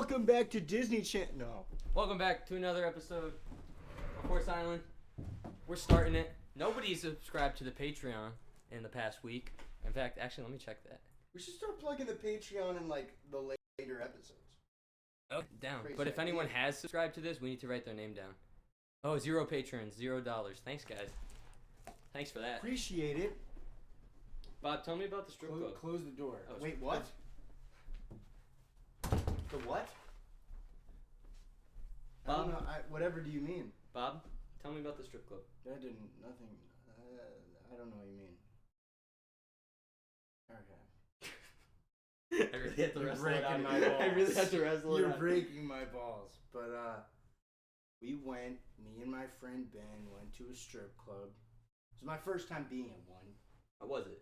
Welcome back to Disney Channel. No. Welcome back to another episode of Horse Island. We're starting it. Nobody subscribed to the Patreon in the past week. In fact, actually, let me check that. We should start plugging the Patreon in like the later episodes. Oh, down. Crazy But if idea. anyone has subscribed to this, we need to write their name down. Oh, 0 patrons, $0. Thanks, guys. Thanks for that. Appreciate it. Bob, tell me about the strip club. Close the door. Oh, Wait, what? The what? I don't know. Whatever do you mean? Bob, tell me about the strip club. That didn't. Nothing. I don't know what you mean. Okay. I really had to You're wrestle it out. breaking my balls. I really had to wrestle it You're out. breaking my balls. But me and my friend Ben went to a strip club. It was my first time being at one. How was it?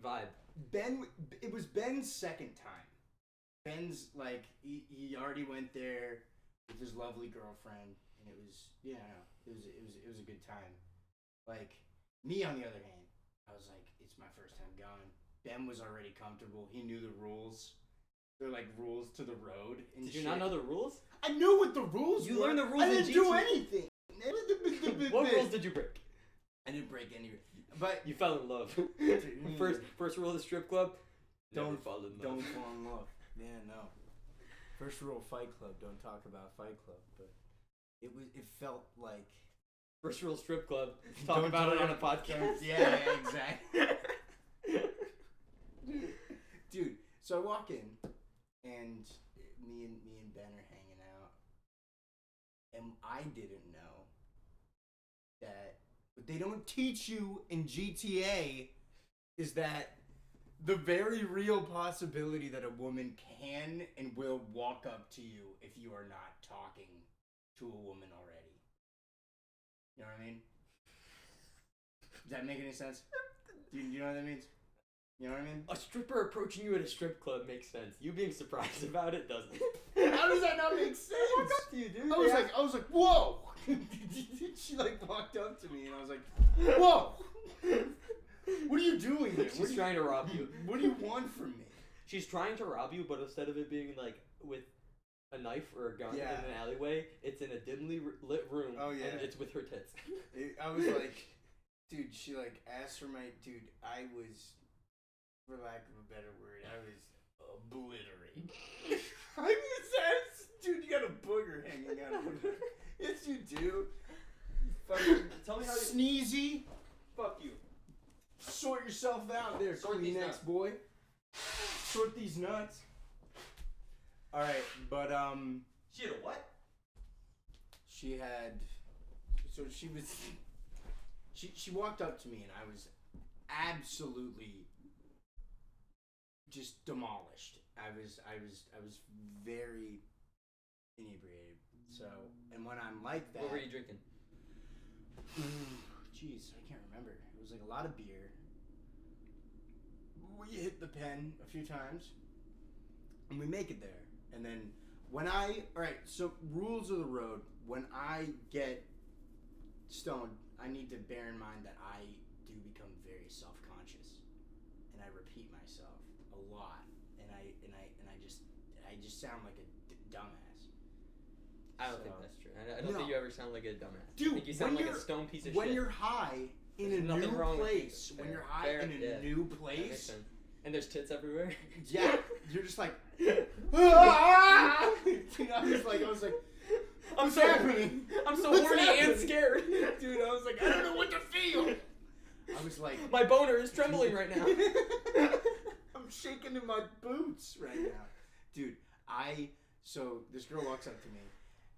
Vibe. It was Ben's second time. Ben's like he already went there with his lovely girlfriend, and it was it was a good time. Like me on the other hand, I was like, it's my first time going. Ben was already comfortable. He knew the rules. They're like rules to the road. And Did you not know the rules? I knew what the rules were. You learned the rules I in didn't do GTA. anything. What rules did you break? I didn't break any. But You fell in love. First rule of the strip club: don't fall in love. Don't fall in love. Yeah, no. First rule of Fight Club: don't talk about Fight Club. But it felt like First rule of strip club: talk Don't about it talk- on a podcast. Yeah, exactly. Dude, so I walk in, and me and Ben are hanging out, and I didn't know that what they don't teach you in GTA is that the very real possibility that a woman can and will walk up to you if you are not talking to a woman already. You know what I mean? Does that make any sense? Do you know what that means? You know what I mean? A stripper approaching you at a strip club makes sense. You being surprised about it doesn't. How does that not make sense? Walk up to you, dude. I was like, whoa! She like walked up to me and I was like, whoa! What are you doing here? She's trying to rob you. What do you want from me? She's trying to rob you, but instead of it being like with a knife or a gun Yeah. in an alleyway, it's in a dimly lit room. Oh, yeah. And it's with her tits. I was like, dude, she like asked for my, dude, I was, for lack of a better word, I was obliterated. I was, dude, you got a booger hanging out of it. Yes, you do. You fucking Tell me how you... sneezy. Fuck you. Sort yourself out there, Sort these Kleenex nuts. boy. Sort these nuts. All right, but She had a what? she had, so she was, she walked up to me and I was absolutely just demolished. I was very inebriated. So, and when I'm like that, What were you drinking? jeez, I can't remember. It was like a lot of beer. We hit the pen a few times, and we make it there. And then so rules of the road. When I get stoned, I need to bear in mind that I do become very self-conscious, and I repeat myself a lot, and I just sound like a dumbass. I don't So- think that's true. I don't No. think you ever sound like a dumbass. Dude, I think you sound when like a you're- stone piece of When shit. you're high in There's a nothing new wrong with place, you. when Fair. you're high Fair, in a yeah. new That makes place, sense. And there's tits everywhere. yeah, you're just like, ah! Dude, I was like, I'm what's so happening? I'm so What's horny and happening? scared. Dude, I was like, I don't know what to feel. I was like, My boner is trembling right now. I'm shaking in my boots right now. Dude, so this girl walks up to me,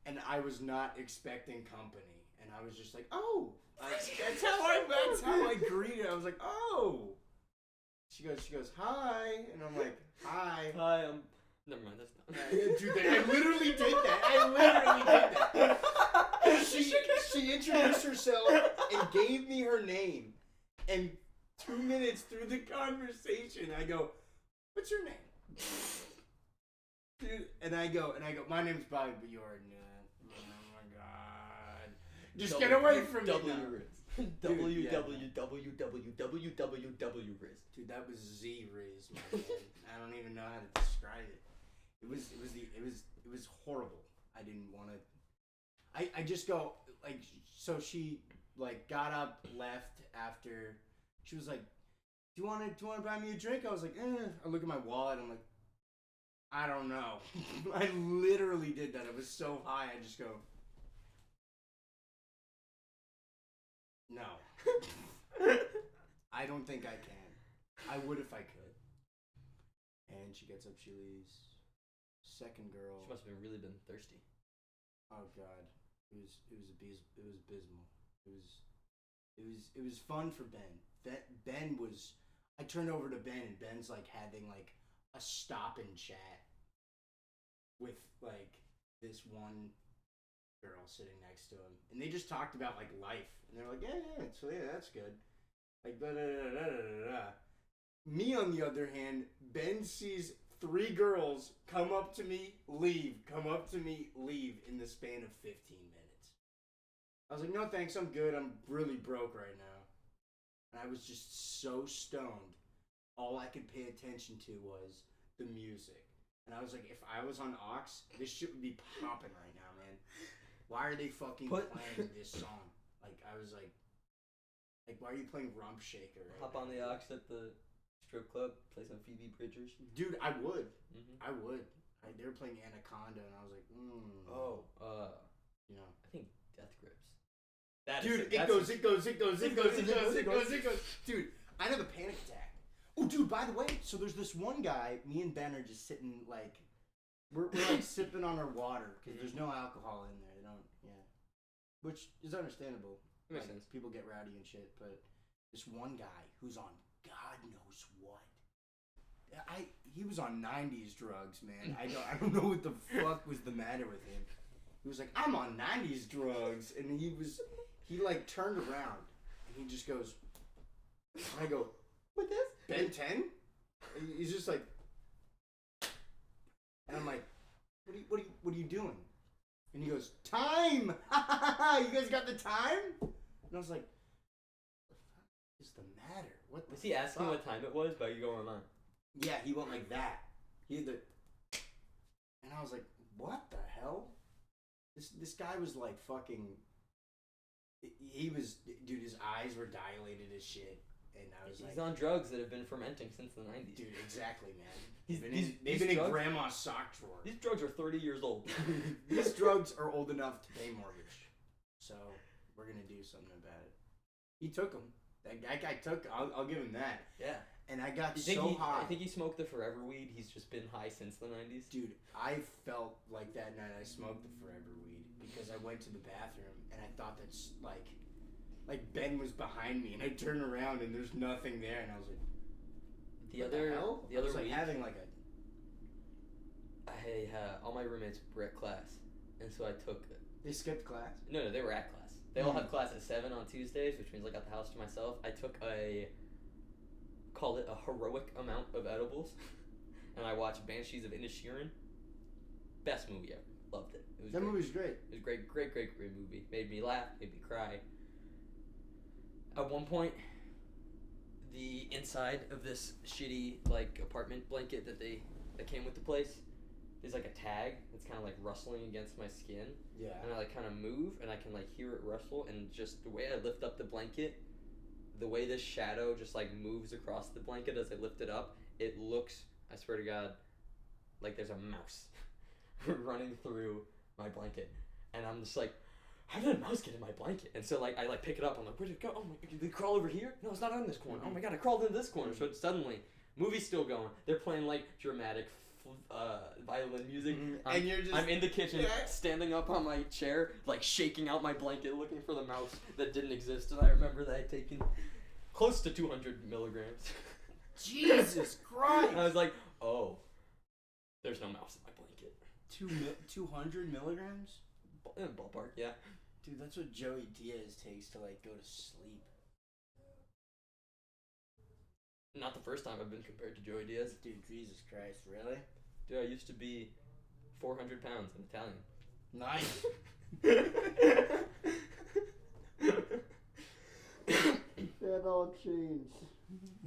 and I was not expecting company, and I was just like, oh, that's how I greeted. I was like, oh. She goes, hi, and I'm like, hi. Hi, never mind, that's not. Dude, I literally did that. She introduced herself and gave me her name. And 2 minutes through the conversation, I go, what's your name? Dude, and I go, my name's Bobby, but you're not. Oh my god. Just get away from me now. Riz. www Riz. Dude, that was Z Riz, my man. I don't even know how to describe it. It was was horrible. I didn't want to. I just go like, so she like got up, left after. She was like, do you want to buy me a drink? I was like, I look at my wallet. I'm like, I don't know. I literally did that. It was so high. I just go, no. I don't think I can. I would if I could. And she gets up, she leaves. Second girl. She must have really been thirsty. Oh God, it was abysmal. It was fun for Ben. Ben was. I turned over to Ben, and Ben's like having like a stop and chat with like this one girl sitting next to him, and they just talked about like life, and they're like, yeah, so yeah, that's good. Like da da da da da da. Me on the other hand, Ben sees 3 girls come up to me, leave, come up to me, leave in the span of 15 minutes. I was like, no thanks, I'm good. I'm really broke right now. And I was just so stoned. All I could pay attention to was the music. And I was like, if I was on Aux, this shit would be popping right now, man. Why are they fucking playing this song? Like, I was like, why are you playing Rump Shaker right Hop now? on the Aux at the strip club, play some Phoebe Bridgers. Dude, I would. Mm-hmm. I would. They were playing Anaconda, and I was like, you know. I think Death Grips. It goes. Dude, I have a panic attack. Oh, dude, by the way, so there's this one guy, me and Ben are just sitting, like, we're like sipping on our water, because there's no alcohol in there. They don't, yeah. Which is understandable. Makes like, sense. People get rowdy and shit, but this one guy who's on God knows what. He was on 90s drugs, man. I don't know what the fuck was the matter with him. He was like, I'm on 90s drugs, and he like turned around and he just goes, and I go, what this? Ben 10? He's just like, and I'm like, what are you doing? And he goes, time! You guys got the time? And I was like, what the fuck is the matter? What Was he asking what time it was by you going on? Yeah, he went like that. He had the, and I was like, what the hell? This guy was like fucking. He was, dude. His eyes were dilated as shit, and I was like, he's on drugs that have been fermenting since the 90s. dude, exactly, man. They've been in grandma's sock drawer. These drugs are 30 years old. These drugs are old enough to pay mortgage, so we're gonna do something about it. He took them. That guy took. I'll give him that. Yeah. And I got so high. I think he smoked the Forever weed. He's just been high since the 90s. Dude, I felt like that night I smoked the Forever weed because I went to the bathroom and I thought that's like Ben was behind me and I turned around and there's nothing there and I was like, the I other was like week, having like all my roommates were at class, and so I took. They skipped class. No, they were at class. They all have class at 7 on Tuesdays, which means I got the house to myself. I took call it a heroic amount of edibles, and I watched Banshees of Inisherin. Best movie ever. Loved it. It was that great. movie's great. It was great movie. Made me laugh, made me cry. At one point, the inside of this shitty like apartment blanket that came with the place, there's like a tag that's kind of like rustling against my skin. Yeah. And I like kind of move and I can like hear it rustle, and just the way I lift up the blanket, the way this shadow just like moves across the blanket as I lift it up, it looks, I swear to God, like there's a mouse running through my blanket. And I'm just like, how did a mouse get in my blanket? And so like I like pick it up, I'm like, where did it go? Oh my, did it crawl over here? No, it's not on this corner. Oh my God, it crawled into this corner. So suddenly, movie's still going. They're playing like dramatic violin music. And you're just, I'm in the kitchen, standing up on my chair, like shaking out my blanket, looking for the mouse that didn't exist. And I remember that I'd taken close to 200 milligrams. Jesus Christ! And I was like, oh, there's no mouse in my blanket. 200 milligrams? Ballpark, yeah. Dude, that's what Joey Diaz takes to like go to sleep. Not the first time I've been compared to Joey Diaz. Dude, Jesus Christ, really? Dude, I used to be 400 pounds in Italian. Nice. That all changed.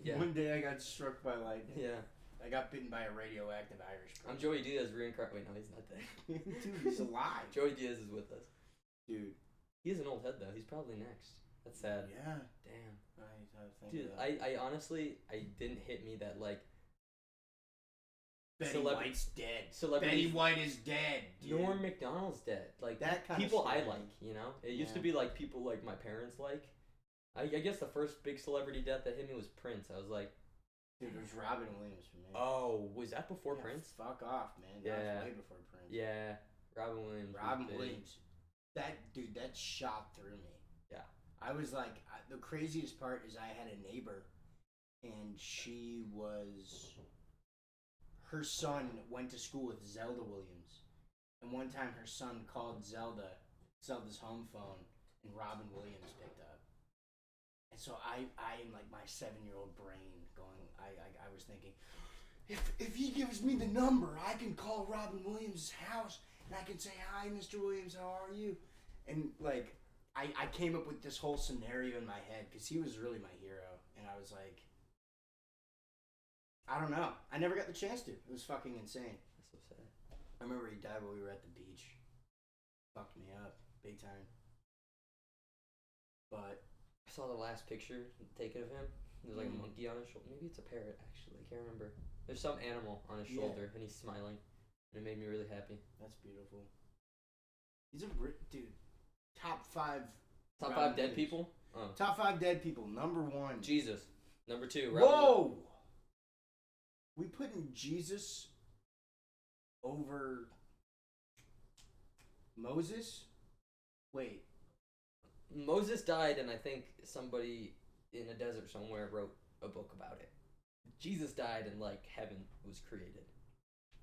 Yeah. One day I got struck by lightning. Yeah. I got bitten by a radioactive Irish person. I'm Joey Diaz reincarnated. Wait, no, he's not dead. Dude, he's alive. Joey Diaz is with us. Dude. He has an old head though. He's probably next. That's sad. Yeah. Damn. I think Dude, of that. I honestly, I didn't hit me that like. Betty White's dead. Celebrities. Betty White is dead. Dude. Norm Macdonald's dead. Like That kind people of I scary. like, you know. It used to Yeah. be like people like my parents like. I guess the first big celebrity death that hit me was Prince. I was like, Dude, it was Robin Williams for me. oh, was that before Yeah, Prince? Fuck off, man. That Yeah. was way before Prince. Yeah, Robin Williams. was Robin big. Williams. That shot through me. Yeah. I was like, the craziest part is I had a neighbor, and her son went to school with Zelda Williams, and one time her son called Zelda's home phone, and Robin Williams picked up. And so I in like my 7-year-old brain going, I was thinking, if he gives me the number, I can call Robin Williams' house and I can say, hi, Mr. Williams, how are you? And like, I came up with this whole scenario in my head because he was really my hero, and I was like, I don't know. I never got the chance to. It was fucking insane. That's so sad. I remember he died while we were at the beach. Fucked me up big time. But I saw the last picture taken of him. There's like a Mm. monkey on his shoulder. Maybe it's a parrot, actually. I can't remember. There's some animal on his Yeah. shoulder, and he's smiling. And it made me really happy. that's beautiful. He's a dude. Top 5. Top Robin 5 dead Williams. people? Oh. Top 5 dead people. Number 1. Jesus. Number 2. Whoa! We putting Jesus over Moses? Wait. Moses died, and I think somebody in a desert somewhere wrote a book about it. Jesus died, and like heaven was created.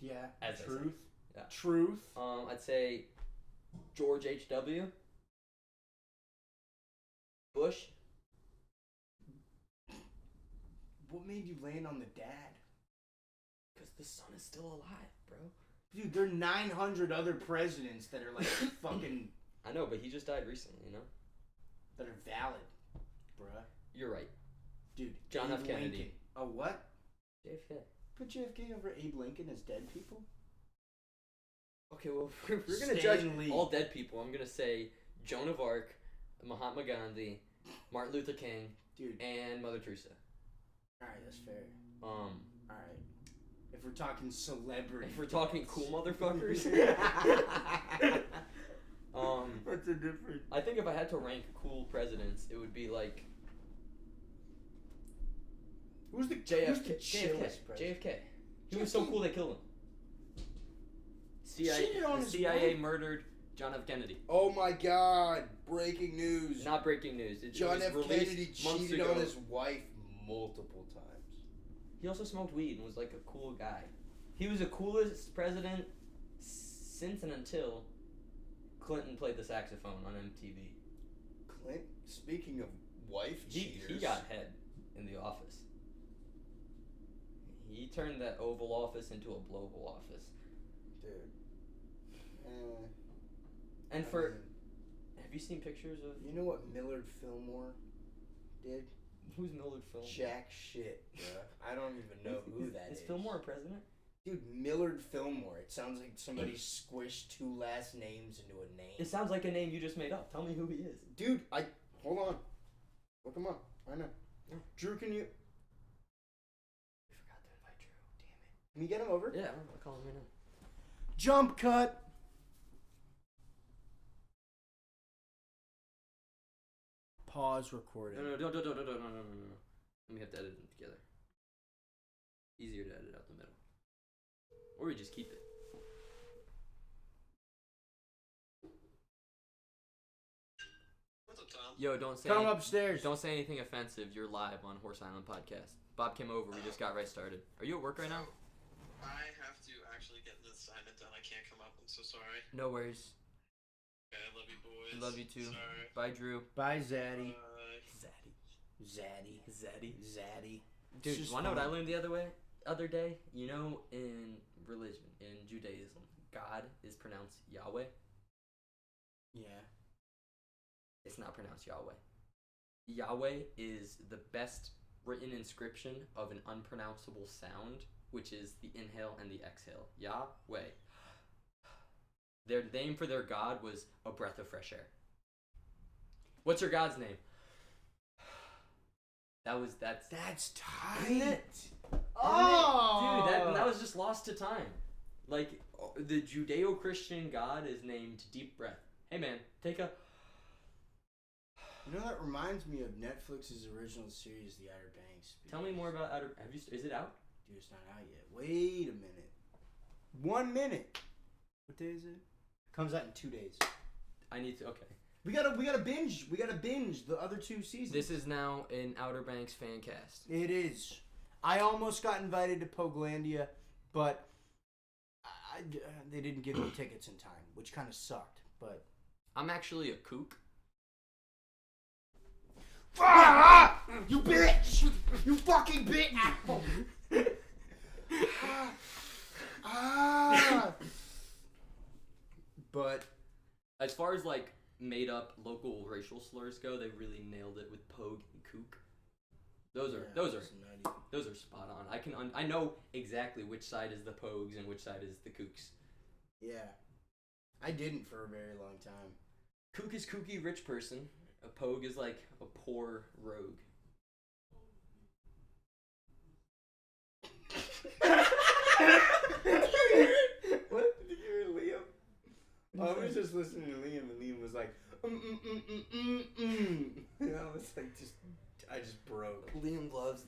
Yeah. As I Truth. Yeah. Truth. I'd say George H.W. Bush. What made you land on the dad? Because the son is still alive, bro. Dude, there are 900 other presidents that are like fucking I know, but he just died recently, you know? that are valid, bruh. You're right. Dude, John Abe F. Kennedy. Lincoln. Oh, what? JFK. Put JFK over Abe Lincoln as dead people? Okay, well, if we're Stan gonna judge Lee. all dead people, I'm gonna say Joan of Arc, Mahatma Gandhi, Martin Luther King, Dude, and Mother Teresa. alright, that's fair. Um, Alright. If we're talking celebrity. if we're talking cool motherfuckers, What's the difference? I think if I had to rank cool presidents, it would be like Who's the JFK. chillest president? JFK. He was so JFK. cool they killed him. Cheated on The his CIA wife. murdered John F. Kennedy. Oh my god, breaking news. Not breaking news. It John was F. released Kennedy months cheated ago. on his wife multiple times. He also smoked weed and was like a cool guy. He was the coolest president since and until Clinton played the saxophone on MTV. Clint, speaking of wife He cheaters. got head in the office. He turned that Oval Office into a Blowable office. Dude. And I for mean, have you seen pictures of you know what Millard Fillmore did? who's Millard Fillmore? Jack shit, bruh. I don't even know who that is. Is Fillmore a president? Dude, Millard Fillmore. It sounds like somebody squished 2 last names into a name. It sounds like a name you just made up. Tell me who he is. Dude, hold on. Look him up. I know. No. Drew, can you We forgot to invite Drew. Damn it. can you get him over? Yeah, I'll call him right now. Jump cut. Pause recording. No, don't. We have to edit them together. Easier to edit out the middle. Or we just keep it. What's up, Tom? Yo, don't say Come upstairs. don't say anything offensive. You're live on Horse Island Podcast. Bob came over. We just got right started. Are you at work right now? I have to actually get this assignment done. I can't come up. I'm so sorry. No worries. Okay, I love you, boys. Love you too. Sorry. Bye, Drew. Bye, Zaddy. Zaddy. Zaddy. Zaddy. It's Dude, just wanna know what I fun. learned the other day? You know, in religion, in Judaism, God is pronounced Yahweh. Yeah. It's not pronounced Yahweh. Yahweh is the best written inscription of an unpronounceable sound which is the inhale and the exhale. Yahweh. Their name for their god was a breath of fresh air. What's your god's name? That's tight. Isn't it? Oh, Dude, that was just lost to time. Like, the Judeo-Christian God is named Deep Breath. Hey, man, take a... You know, that reminds me of Netflix's original series, The Outer Banks. Tell me more about Outer... Is it out? Dude, it's not out yet. Wait a minute. 1 minute. What day is it? Comes out in 2 days. I need to... Okay. We gotta binge. We gotta binge the other 2 seasons. This is now an Outer Banks fan cast. It is. I almost got invited to Poglandia, but they didn't give me tickets in time, which kind of sucked. But I'm actually a kook. You bitch! You fucking bitch! But As far as, like, made up local racial slurs go, they really nailed it with pogue and kook. Those are spot on. I know exactly which side is the pogues and which side is the kooks. yeah, I didn't for a very long time. Kook is kooky rich person. A pogue is like a poor rogue. What did you hear, Liam? I was just listening to Liam, and Liam was like, and I was like, I just broke. Liam loves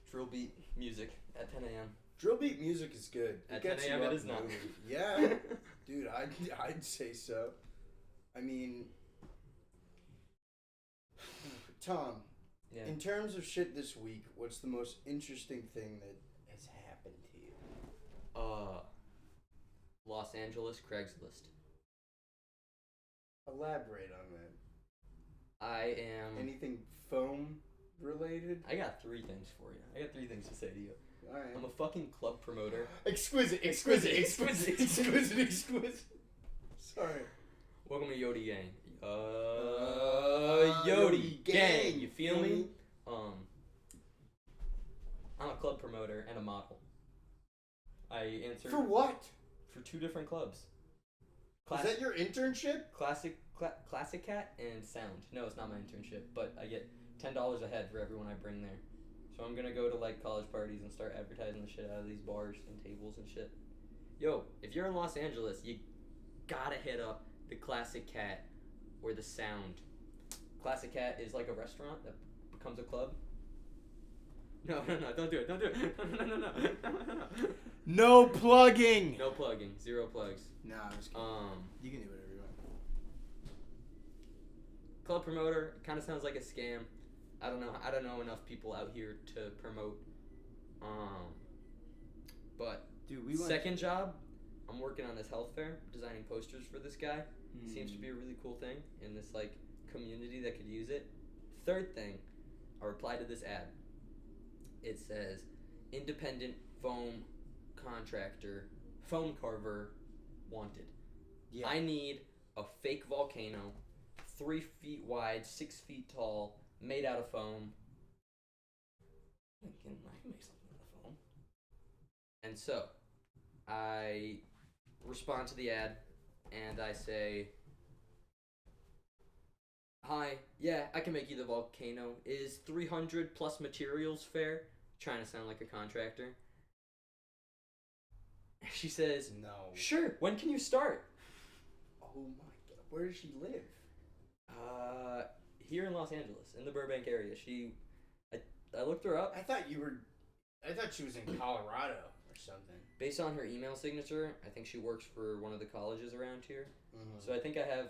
drill beat music at 10 a.m. Drill beat music is good. At gets 10 a.m. you it up is not. moving. Yeah, dude, I'd say so. I mean, Tom, Yeah. in terms of shit this week, what's the most interesting thing that has happened to you? Los Angeles Craigslist. Elaborate on that. I am. Anything foam related? I got 3 things for you. I got 3 things to say to you. All right. I'm a fucking club promoter. Exquisite. Sorry. Welcome to Yodi Gang. Yodi Gang. You feel me? I'm a club promoter and a model. I answered For what? for 2 different clubs. Is that your internship? Classic Cat and Sound. No, it's not my internship, but I get $10 a head for everyone I bring there. So I'm gonna go to like college parties and start advertising the shit out of these bars and tables and shit. Yo, if you're in Los Angeles, you gotta hit up the Classic Cat or the Sound. Classic Cat is like a restaurant that becomes a club. No, don't do it. No. No plugging. No plugging. 0 plugs. Nah, I was kidding. You can do whatever you want. Club promoter kind of sounds like a scam. I don't know enough people out here to promote. But Dude, we went. second job, I'm working on this health fair, designing posters for this guy. Seems to be a really cool thing in this like community that could use it. Third thing, I replied to this ad. It says, independent foam contractor, foam carver wanted. Yeah. I need a fake volcano, 3 feet wide, 6 feet tall, made out of foam. I can make something out of foam. And so, I respond to the ad, and I say, hi, yeah, I can make you the volcano. Is 300 plus materials fair? Trying to sound like a contractor. She says, No. sure, when can you start? Oh my god. Where does she live? Here in Los Angeles, in the Burbank area. I looked her up. I thought she was in Colorado or something. Based on her email signature, I think she works for one of the colleges around here. Mm-hmm. So I think I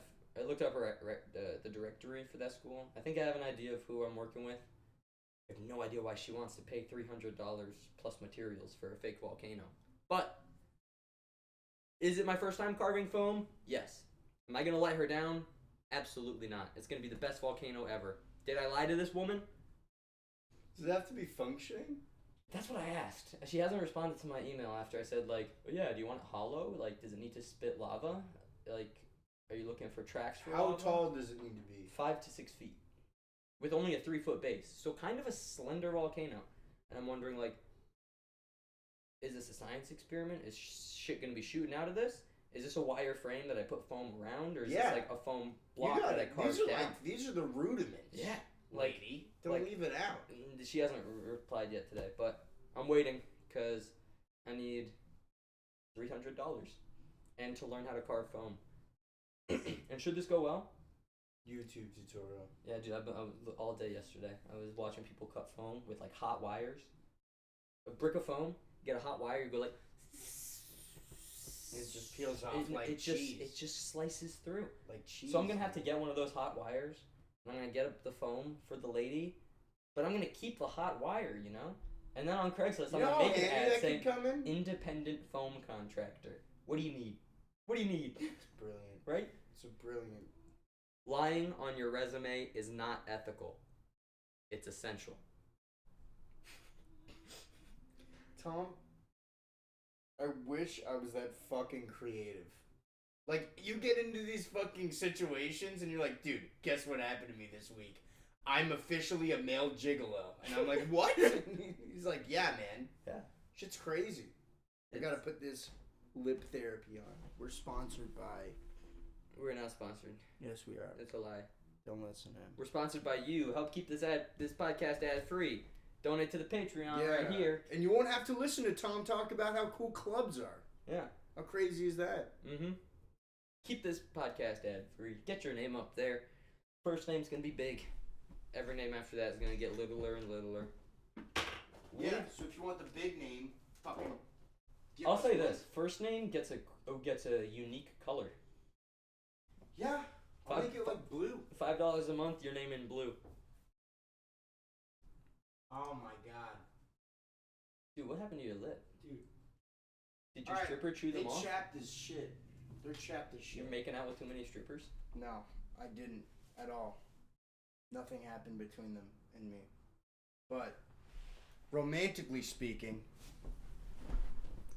looked up her the directory for that school. I think I have an idea of who I'm working with. I have no idea why she wants to pay $300 plus materials for a fake volcano. But is it my first time carving foam? Yes. Am I going to let her down? Absolutely not. It's going to be the best volcano ever. Did I lie to this woman? Does it have to be functioning? That's what I asked. She hasn't responded to my email after I said, like, oh yeah, do you want it hollow? Like, does it need to spit lava? Like, are you looking for tracks for How lava? tall does it need to be? 5 to 6 feet. With only a 3-foot base. So kind of a slender volcano. And I'm wondering, like, is this a science experiment? Is shit gonna be shooting out of this? Is this a wire frame that I put foam around, or is this like a foam block that I carved down? These are the rudiments. Yeah, lady. Don't like- leave it out. She hasn't replied yet today, but I'm waiting because I need $300 and to learn how to carve foam. And should this go well? YouTube tutorial. Yeah, dude, I was all day yesterday. I was watching people cut foam with like hot wires. A brick of foam, get a hot wire, you go like. It just peels off like cheese. It just slices through. Like cheese. So I'm gonna have to get one of those hot wires. And I'm gonna get up the foam for the lady, but I'm gonna keep the hot wire, you know. And then on Craigslist, I'm gonna make an ad saying independent foam contractor. What do you need? What do you need? It's brilliant. Right? It's a brilliant. Lying on your resume is not ethical. It's essential. Tom, I wish I was that fucking creative. Like, you get into these fucking situations and you're like, dude, guess what happened to me this week? I'm officially a male gigolo. And I'm like, what? He's like, yeah, man. Yeah. Shit's crazy. I gotta put this lip therapy on. We're sponsored by... We're not sponsored. Yes, we are. It's a lie. Don't listen to him. We're sponsored by you. Help keep this podcast ad free. Donate to the Patreon right here. And you won't have to listen to Tom talk about how cool clubs are. Yeah. How crazy is that? Mm-hmm. Keep this podcast ad free. Get your name up there. First name's gonna be big. Every name after that is gonna get littler and littler. Yeah. So if you want the big name, fucking. I'll say this: first name gets a unique color. Yeah. I'll make it like blue. $5 a month. Your name in blue. Oh my god. Dude, what happened to your lip? Dude. Did your stripper chew them off? They chapped as shit. They're chapped as shit. You're making out with too many strippers? No, I didn't at all. Nothing happened between them and me. But, romantically speaking,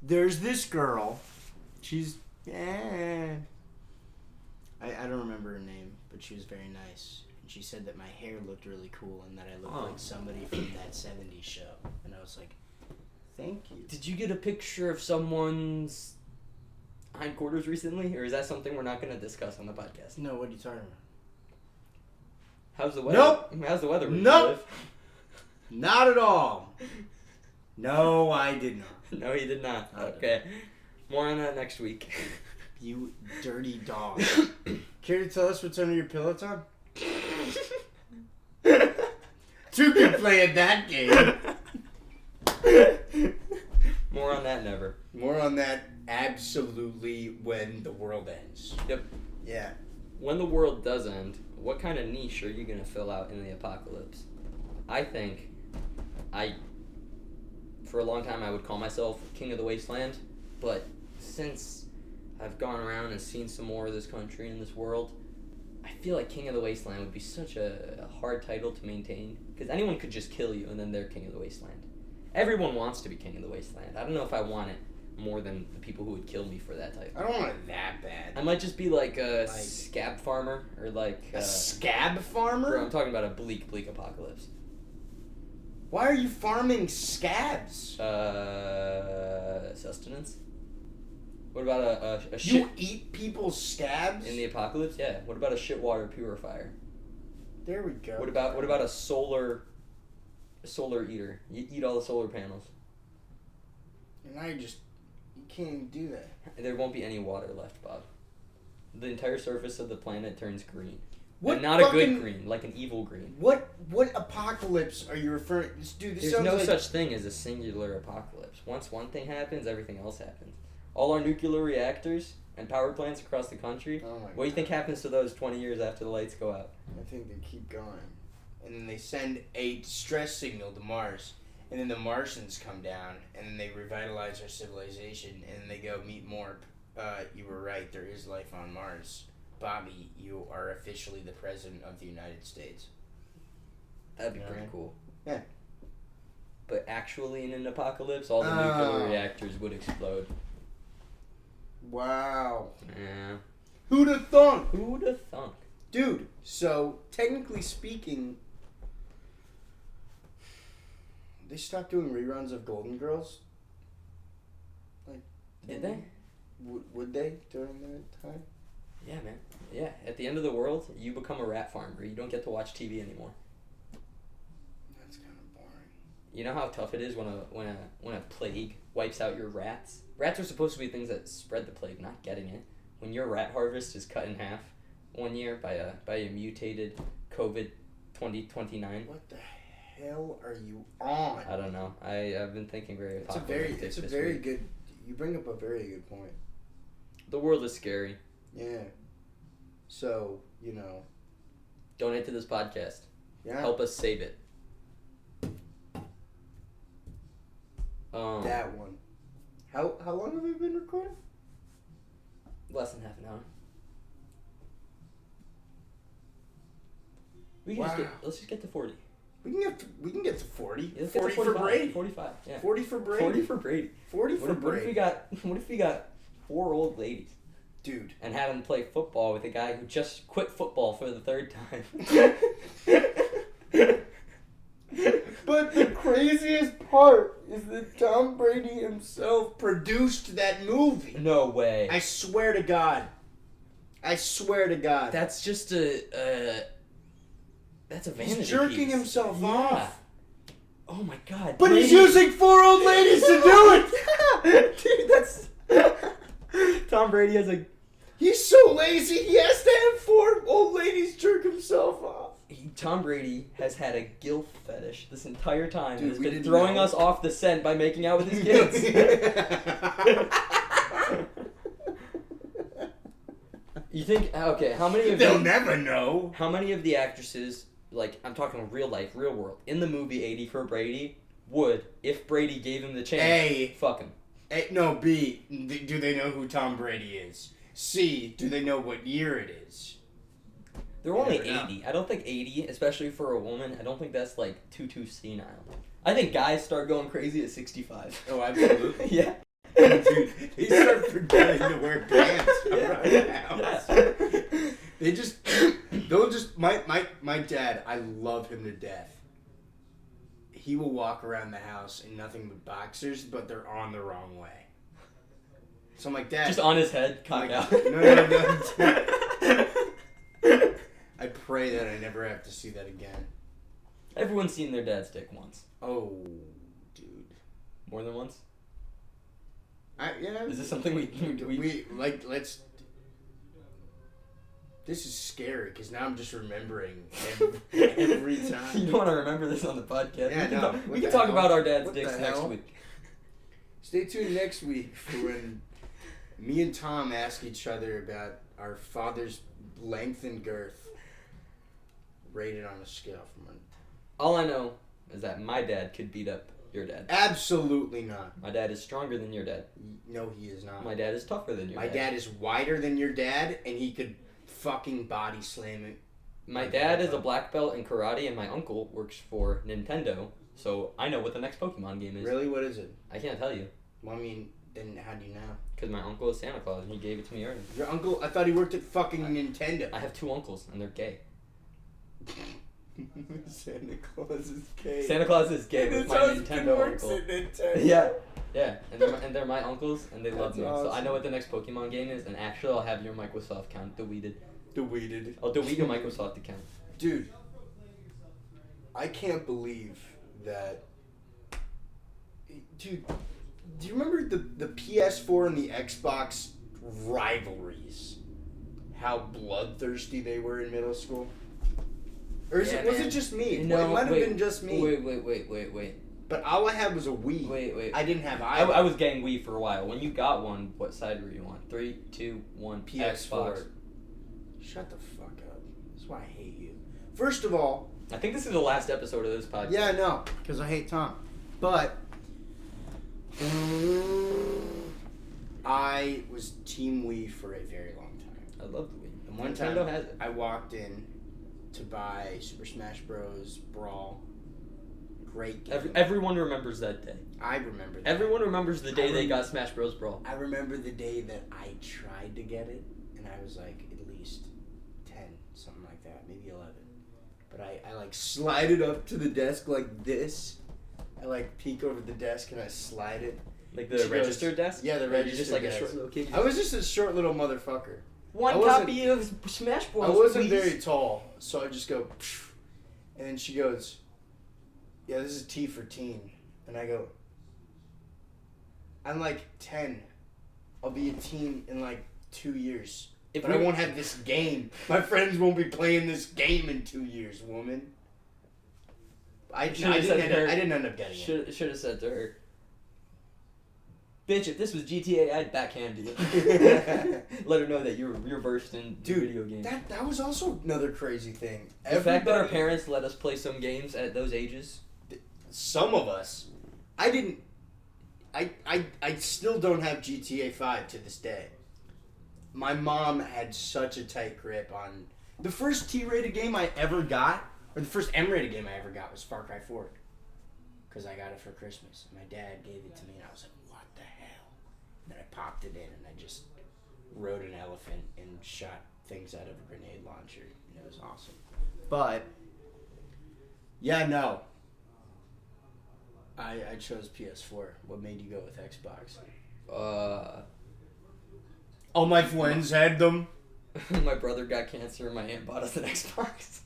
there's this girl. She's, I don't remember her name, but she was very nice. And she said that my hair looked really cool and that I looked like somebody from that 70s show. And I was like, thank you. Did you get a picture of someone's hindquarters recently? Or is that something we're not going to discuss on the podcast? No, what are you talking about? How's the weather? Nope. How's the weather? Nope. Not at all. No, I did not. No, he did not. Okay. More on that next week. You dirty dog. Care to tell us what's under your pillow, Tom? Two can play at that game. More on that never. More on that absolutely when the world ends. Yep. Yeah. When the world does end, what kind of niche are you going to fill out in the apocalypse? I think for a long time I would call myself King of the Wasteland, but since I've gone around and seen some more of this country and this world, I feel like King of the Wasteland would be such a hard title to maintain, because anyone could just kill you and then they're King of the Wasteland. Everyone wants to be King of the Wasteland. I don't know if I want it more than the people who would kill me for that title. I don't want it that bad. I might just be like a scab farmer, or like a scab farmer? Bro, I'm talking about a bleak apocalypse. Why are you farming scabs? Sustenance. What about a shit? You eat people's scabs? In the apocalypse? Yeah. What about a shit water purifier? There we go. What about a solar eater? You eat all the solar panels. And now you can't even do that. There won't be any water left, Bob. The entire surface of the planet turns green. What and not a good green, like an evil green. What apocalypse are you referring to? Dude, There's no such thing as a singular apocalypse. Once one thing happens, everything else happens. All our nuclear reactors and power plants across the country, what do you think happens to those 20 years after the lights go out? I think they keep going. And then they send a distress signal to Mars. And then the Martians come down, and then they revitalize our civilization, and then they go, meet Morp. You were right, there is life on Mars. Bobby, you are officially the President of the United States. That'd be pretty cool. Yeah. But actually, in an apocalypse, all the nuclear reactors would explode. Wow. Yeah. Who'd have thunk? Who'd have thunk? Dude, so, technically speaking, they stopped doing reruns of Golden Girls. Did they? Would they during that time? Yeah, man. Yeah. At the end of the world, you become a rat farmer. You don't get to watch TV anymore. That's kind of boring. You know how tough it is when a plague wipes out your rats? Rats are supposed to be things that spread the plague, not getting it. When your rat harvest is cut in half one year by a mutated COVID 2029. What the hell are you on? I don't know. I've been thinking very. It's a very good. You bring up a very good point. The world is scary. Yeah. So Donate to this podcast. Yeah. Help us save it. That one. How long have we been recording? Less than half an hour. We can let's just get to 40. We can get to 40. Yeah, let's 40 get to for Brady. 45. Yeah. 40 for Brady. 40 for Brady. 40 for What Brady. if we got 4 old ladies Dude. and had them play football with a guy who just quit football for the 3rd time? But the craziest part is that Tom Brady himself produced that movie. No way. I swear to God. That's just that's a vanity He's jerking piece. himself Yeah. off. Oh my God. But he's Brady- using 4 old ladies to do it. Dude, that's Tom Brady has a. He's so lazy. He has to have 4 old ladies jerk himself off. Tom Brady has had a gilf fetish this entire time. Dude, He's we been didn't throwing know. us off the scent by making out with his kids. You think? Okay, how many of They'll the, never know. how many of the actresses, like I'm talking real life, real world, in the movie 80 for Brady, would, if Brady gave him the chance, A. fuck him? A, no, B. Do they know who Tom Brady is? C. Do they know what year it is? They're only never know. 80. I don't think 80, especially for a woman, I don't think that's like too senile. I think guys start going crazy at 65. Oh, absolutely. Yeah. Dude, they start forgetting to wear pants around the house. Yeah. They'll just, my dad, I love him to death. He will walk around the house in nothing but boxers, but they're on the wrong way. So I'm like, Dad. Just on his head, cocked like, out. No. I pray that I never have to see that again. Everyone's seen their dad's dick once. Oh, dude. More than once? Yeah. Is this something we let's. This is scary because now I'm just remembering every time. You don't want to remember this on the podcast. Yeah, no. What We can the talk hell? about our dad's What the dicks next hell? week. Stay tuned next week for when me and Tom ask each other about our father's length and girth, rated on a scale from 1. All I know is that my dad could beat up your dad. Absolutely not. My dad is stronger than your dad. No, he is not. My dad is tougher than your My dad is wider than your dad, and he could fucking body slam it. My dad is a black belt in karate, and my uncle works for Nintendo, so I know what the next Pokemon game is. Really? What is it? I can't tell you, Well, I mean, then how do you know? because my uncle is Santa Claus, and he gave it to me early. Your uncle? I thought he worked at fucking Nintendo. I have 2 uncles, and they're gay. Santa Claus is gay. Santa Claus is gay with my Nintendo uncle. Yeah, yeah, and they're my uncles, and they love That's me. So I awesome. know what the next Pokemon game is, and actually I'll have your Microsoft account deleted. Deleted. I'll delete your Microsoft account. Dude, I can't believe that. Dude, do you remember the PS4 and the Xbox rivalries? How bloodthirsty they were in middle school? Or was Yeah, it man. just me? No, Well, it might have wait, been just me. Wait. But all I had was a Wii. Wait. I didn't have I either. was getting Wii for a while. When you got one, what side were you on? 3, 2, 1, PS4. Xbox. Shut the fuck up. That's why I hate you. First of all, I think this is the last episode of this podcast. yeah, no, because I hate Tom. But I was Team Wii for a very long time. I love the Wii. And one Nintendo time has it. I walked in to buy Super Smash Bros. Brawl. Great game. Everyone remembers that day. I remember that. Everyone remembers the day I they rem- got Smash Bros. Brawl. I remember the day that I tried to get it, and I was like at least 10, something like that, maybe 11. But I like slide it up to the desk like this. I like peek over the desk and I slide it. Like She the goes- register desk? Yeah, the Or you're register just like a desk. short little kid. I was just a short little motherfucker. One I wasn't- copy of Smash Bros. I wasn't please. very tall, so I just go, "Phew." And then she goes, "Yeah, this is T for teen," and I go, "I'm like 10. I'll be a teen in like 2 years, but I won't have this game. My friends won't be playing this game in 2 years, woman." I Should've said to her- didn't end up getting it. Should have said to her, "Bitch, if this was GTA, I'd backhand you." Let her know that you're versed in Dude, video games. That was also another crazy thing. The fact that our Everybody- parents let us play some games at those ages. some of us, I didn't. I still don't have GTA 5 to this day. My mom had such a tight grip on the first T-rated game I ever got, or the first M-rated game I ever got was Far Cry 4. Because I got it for Christmas. My dad gave it to me, and I was like, "What the hell?" And then I popped it in, and I just rode an elephant and shot things out of a grenade launcher, and it was awesome. But yeah, no. I chose PS4. What made you go with Xbox? All my friends had them. My brother got cancer and my aunt bought us an Xbox.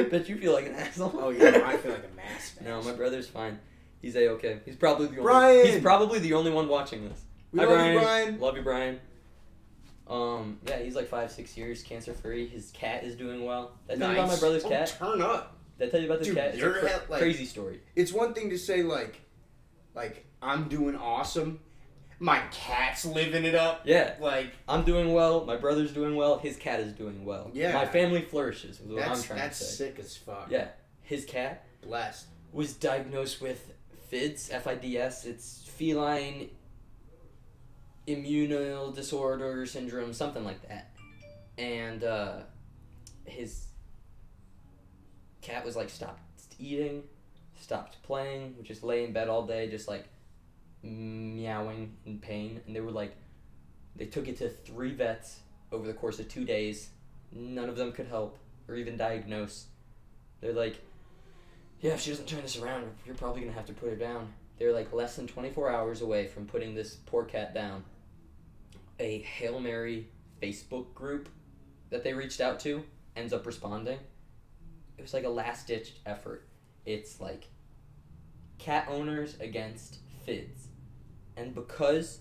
Bet you feel like an asshole. Oh yeah, I feel like a mass. No, my brother's fine. He's a-okay. He's probably the only Brian! He's probably the only one watching this. We Hi, love Brian. you, Brian. Love you, Brian. Yeah, he's like 5-6 years cancer free. His cat is doing well. Did I tell you about my brother's Oh, cat? Turn up. Did I tell you about this Dude, cat? It's your a hat, like- crazy story. It's one thing to say like I'm doing awesome. My cat's living it up. Yeah, Like I'm doing well. My brother's doing well. His cat is doing well. Yeah. My family flourishes. Is what I'm that's trying to say. sick as fuck. Yeah, his cat Blessed. was diagnosed with FIDS, F-I-D-S. It's feline immunal disorder syndrome, something like that. And his cat was like stopped eating, stopped playing, would just lay in bed all day, just like meowing in pain. And they took it to 3 vets over the course of 2 days. None of them could help or even diagnose. They're like, "Yeah, if she doesn't turn this around, you're probably gonna have to put her down." They're like less than 24 hours away from putting this poor cat down. A Hail Mary Facebook group that they reached out to ends up responding. It was like a last-ditch effort. It's like cat owners against FIDS. And because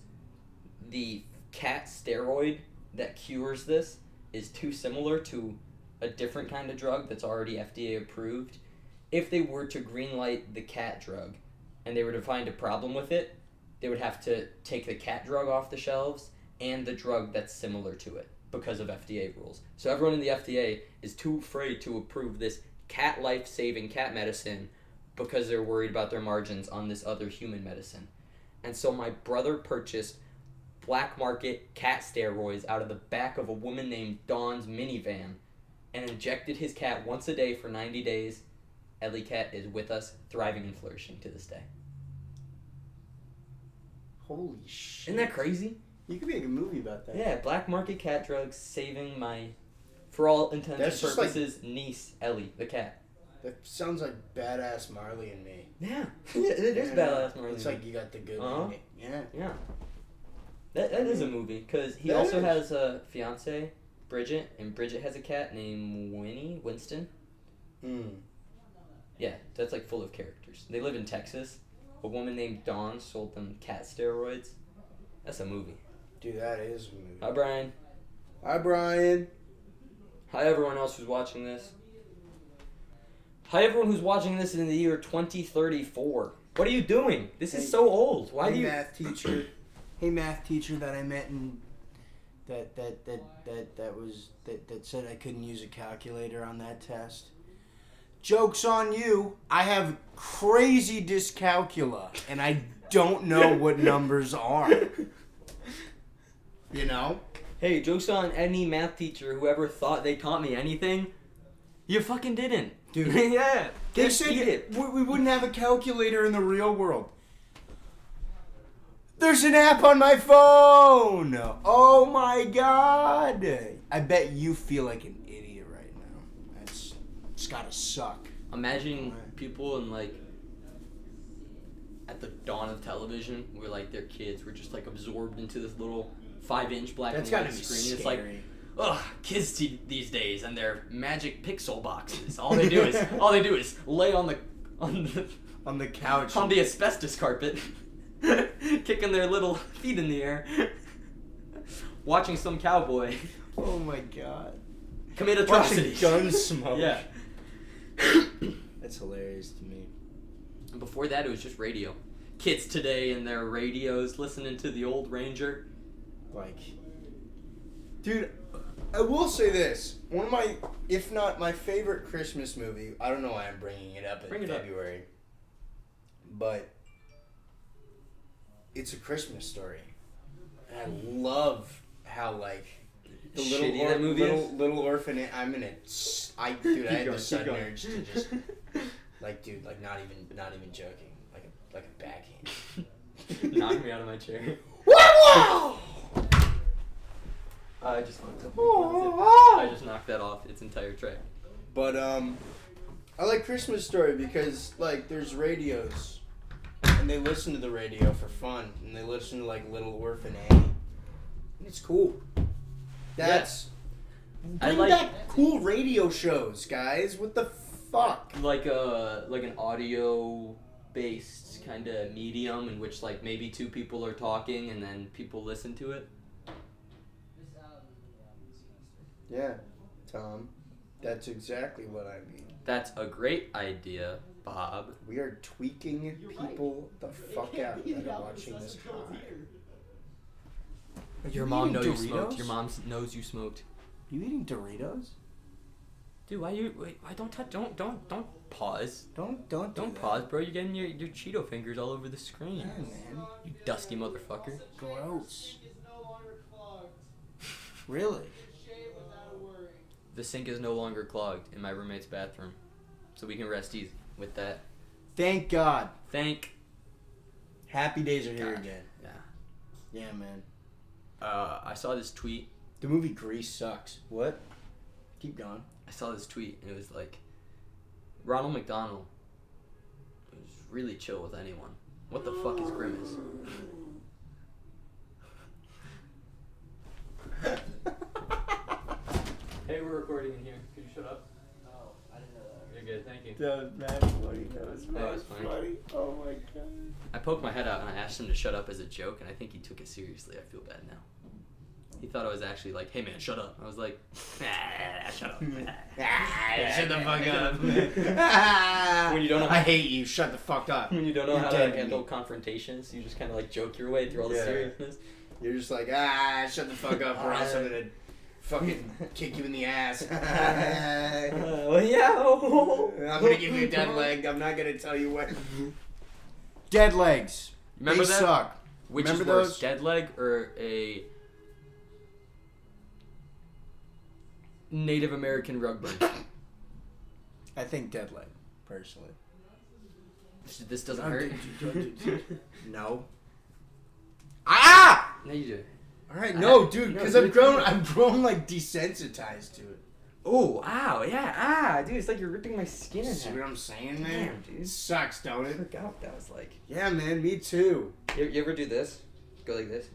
the cat steroid that cures this is too similar to a different kind of drug that's already FDA approved, if they were to greenlight the cat drug and they were to find a problem with it, they would have to take the cat drug off the shelves and the drug that's similar to it because of FDA rules. So everyone in the FDA is too afraid to approve this cat life-saving cat medicine because they're worried about their margins on this other human medicine. And so my brother purchased black market cat steroids out of the back of a woman named Dawn's minivan and injected his cat once a day for 90 days. Ellie Cat is with us, thriving and flourishing to this day. Holy shit. Isn't that crazy? You could make a movie about that. Yeah, black market cat drugs saving my, for all intents That's and just like- purposes, niece, Ellie, the cat. That sounds like badass Marley and me. Yeah, it is Yeah. badass, Marley. It's like you got the good Uh-huh. in it. Yeah. Yeah. That is a movie, because he That also is. has a fiance, Bridget, and Bridget has a cat named Winston. Mm. Yeah, that's like full of characters. They live in Texas. A woman named Dawn sold them cat steroids. That's a movie. Dude, that is a movie. Hi, Brian. Hi, Brian. Hi, everyone else who's watching this. Hi, everyone who's watching this in the year 2034. What are you doing? This Hey- is so old. Why hey, do you... math teacher. Hey, math teacher that I met in that said I couldn't use a calculator on that test. Joke's on you. I have crazy dyscalculia and I don't know what numbers are. You know? Hey, joke's on any math teacher who ever thought they taught me anything. You fucking didn't. Dude. Yeah. They Just said eat it. we wouldn't have a calculator in the real world. There's an app on my phone. Oh my god. I bet you feel like an idiot right now. It's gotta suck. Imagine people in like at the dawn of television, where like their kids were just like absorbed into this little 5-inch black That's and gotta white be screen. scary. It's like, ugh, kids these days and their magic pixel boxes. All they do is lay on the couch. on the asbestos carpet, kicking their little feet in the air, watching some cowboy Oh my god. commit Watching atrocities. Gunsmoke. Yeah. That's hilarious to me. And before that, it was just radio. Kids today and their radios listening to the old Ranger. Like, dude, I will say this. One of my, if not my favorite Christmas movie, I don't know why I'm bringing it up in February, but it's A Christmas Story. And I love how, like, the Shitty that movie is. little orphan, I'm in it. I had the sudden going. urge to just, like, dude, like, not even joking. Like a backhand. Knock me out of my chair. I just fucked up. I just knocked that off its entire track. But I like Christmas Story because like there's radios, and they listen to the radio for fun, and they listen to like Little Orphan Annie. And it's cool. That's bring back cool radio shows, guys. What the fuck? Like an audio based kind of medium in which like maybe two people are talking and then people listen to it. Yeah, Tom. That's exactly what I mean. That's a great idea, Bob. We are tweaking people the fuck out that are watching this high. Your mom knows you smoked. Your mom knows you smoked. You eating Doritos? Dude, why you wait? Why don't touch? Don't pause. Don't Don't pause, bro. You're getting your Cheeto fingers all over the screen. Yeah, man. You dusty motherfucker. Gross. Really? The sink is no longer clogged in my roommate's bathroom, so we can rest easy with that. Thank God. Thank. Happy days are here God. again. Yeah. Yeah, man. I saw this tweet. The movie Grease sucks. What? Keep going. I saw this tweet and it was like, Ronald McDonald was really chill with anyone. What the fuck is Grimace? Hey, we're recording in here. Could you shut up? Oh, I didn't know that. You're good, thank you. That was mad funny. That was mad funny. Oh my God. I poked my head out and I asked him to shut up as a joke, and I think he took it seriously. I feel bad now. He thought I was actually like, hey man, shut up. I was like, shut up. Shut the fuck up. When you don't know I hate you. Shut the fuck up. When you don't know You're how dead to to handle me. confrontations, you just kind of like joke your way through all the Yeah. seriousness. You're just like, shut the fuck up, or else I'm gonna fucking kick you in the ass. Well, yeah. I'm gonna give you a dead leg. I'm not gonna tell you what. Dead legs. Remember they that? suck. Which Remember is worse, those? dead leg or a Native American rug burn? I think dead leg, personally. This doesn't hurt. No. Ah! No, you do. All right, no, dude, no, because do I've it grown, too. I've grown like desensitized to it. Oh, ow, yeah, dude, it's like you're ripping my skin in See half. what I'm saying, man? Damn, dude. It sucks, don't I it? forgot what that was like. Yeah, man, me too. You ever do this? Go like this.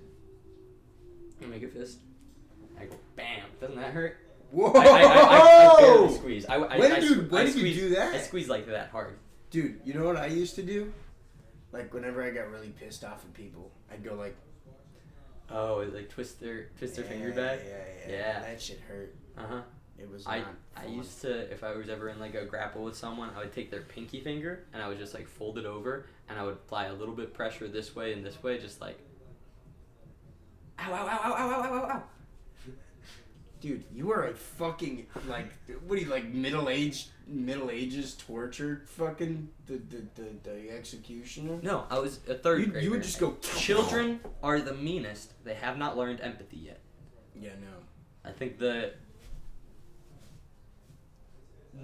You make a fist. I go bam. Doesn't that hurt? Whoa! I barely squeeze. When did you squeeze, do that? I squeeze like that hard. Dude, you know what I used to do? Like whenever I got really pissed off at people, I'd go like, Oh, like twist their finger back. Yeah. That shit hurt. Uh huh. It was I not fun. used to, if I was ever in like a grapple with someone, I would take their pinky finger and I would just like fold it over and I would apply a little bit pressure this way and this way, just like ow ow ow ow ow ow ow ow. Dude, you are a fucking like what are you like Middle Ages tortured fucking the executioner? No, I was a third grader. You would just go. Children are the meanest. They have not learned empathy yet. Yeah, no. I think the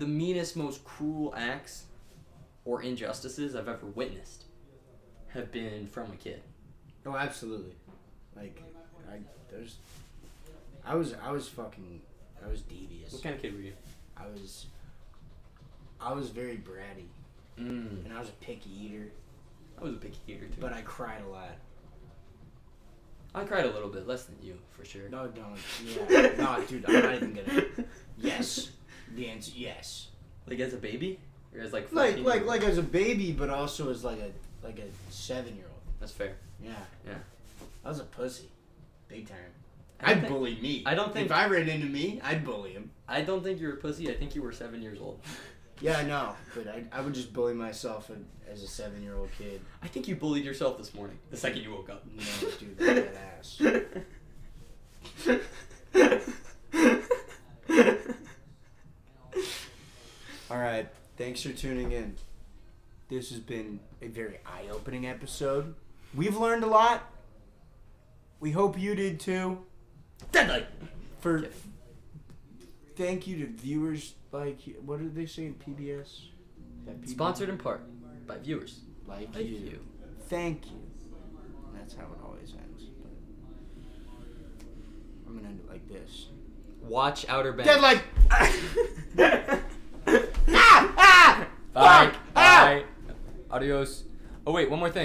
meanest, most cruel acts or injustices I've ever witnessed have been from a kid. Oh, absolutely. Like, I was devious. What kind of kid were you? I was very bratty, Mm. and I was a picky eater. I was a big hater too. but I cried a lot. I cried a little bit, less than you, for sure. No, don't. Yeah. No, dude, I'm not even gonna. Yes. The answer, yes. Like as a baby? Or as like 14 Like as a baby, but also as like a 7-year-old. That's fair. Yeah. Yeah. I was a pussy. Big time. I don't I'd think- bully me. I don't think- If I ran into me, I'd bully him. I don't think you were a pussy. I think you were 7 years old. Yeah, I know. But I would just bully myself as a 7-year-old kid. I think you bullied yourself this morning, the second you woke up. No, dude, that ass. Alright, thanks for tuning in. This has been a very eye-opening episode. We've learned a lot. We hope you did too. Deadly! For thank you to viewers like what did they say in PBS? That people Sponsored in part by viewers. like Like you. you. Thank you. That's how it always ends. But I'm gonna end it like this. Watch Outer Banks. Dead like. Bye. Bye. Adios. Oh wait, one more thing.